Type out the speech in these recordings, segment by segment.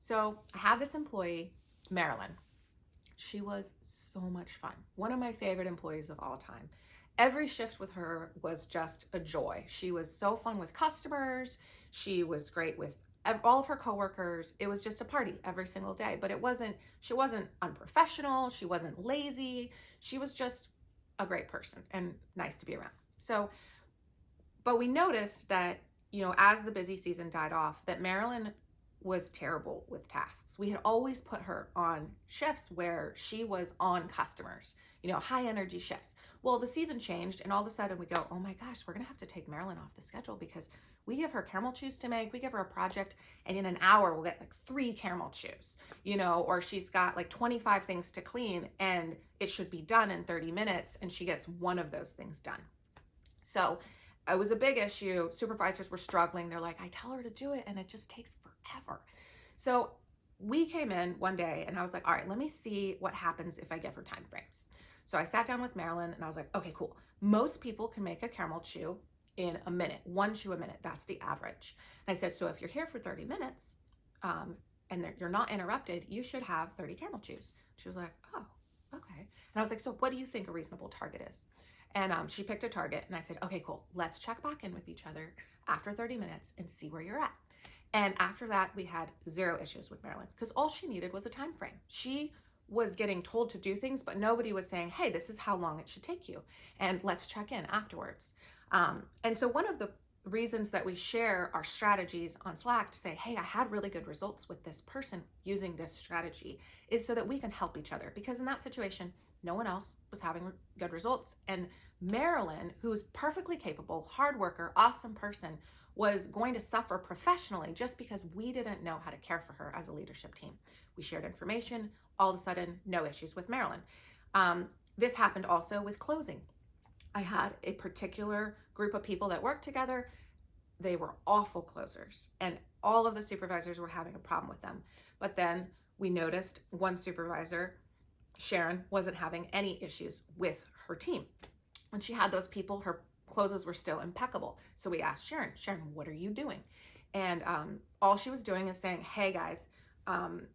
So I had this employee, Marilyn. She was so much fun. One of my favorite employees of all time. Every shift with her was just a joy. She was so fun with customers. She was great with all of her coworkers. It was just a party every single day. But she wasn't unprofessional. She wasn't lazy. She was just a great person and nice to be around. So, but we noticed that, as the busy season died off, that Marilyn was terrible with tasks. We had always put her on shifts where she was on customers, high energy shifts. Well, the season changed, and all of a sudden we go, oh my gosh, we're gonna have to take Marilyn off the schedule because we give her caramel chews to make, we give her a project, and in an hour we'll get like 3 caramel chews, or she's got like 25 things to clean and it should be done in 30 minutes, and she gets one of those things done. So it was a big issue. Supervisors were struggling. They're like, I tell her to do it and it just takes forever. So we came in one day and I was like, all right, let me see what happens if I give her time frames. So I sat down with Marilyn and I was like, okay, cool. Most people can make a caramel chew in a minute, 1 chew a minute. That's the average. And I said, so if you're here for 30 minutes and you're not interrupted, you should have 30 caramel chews. She was like, oh, okay. And I was like, so what do you think a reasonable target is? And she picked a target and I said, okay, cool. Let's check back in with each other after 30 minutes and see where you're at. And after that, we had 0 issues with Marilyn because all she needed was a time frame. She was getting told to do things, but nobody was saying, hey, this is how long it should take you. And let's check in afterwards. And so one of the reasons that we share our strategies on Slack to say, hey, I had really good results with this person using this strategy is so that we can help each other. Because in that situation, no one else was having good results. And Marilyn, who's perfectly capable, hard worker, awesome person, was going to suffer professionally just because we didn't know how to care for her as a leadership team. We shared information, all of a sudden, no issues with Marilyn. This happened also with closing. I had a particular group of people that worked together. They were awful closers, and all of the supervisors were having a problem with them. But then we noticed one supervisor, Sharon, wasn't having any issues with her team. When she had those people, her closes were still impeccable. So we asked Sharon, what are you doing? And all she was doing is saying, hey guys, I'm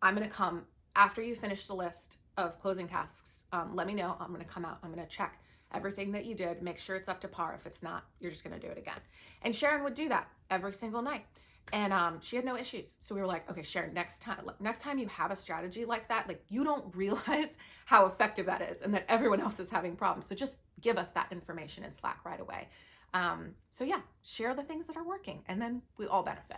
gonna come after you finish the list of closing tasks. Let me know, I'm gonna come out, I'm gonna check everything that you did, make sure it's up to par. If it's not, you're just gonna do it again. And Sharon would do that every single night. And she had no issues. So we were like, okay, Sharon, next time you have a strategy like that, like you don't realize how effective that is and that everyone else is having problems. So just give us that information in Slack right away. So yeah, share the things that are working and then we all benefit.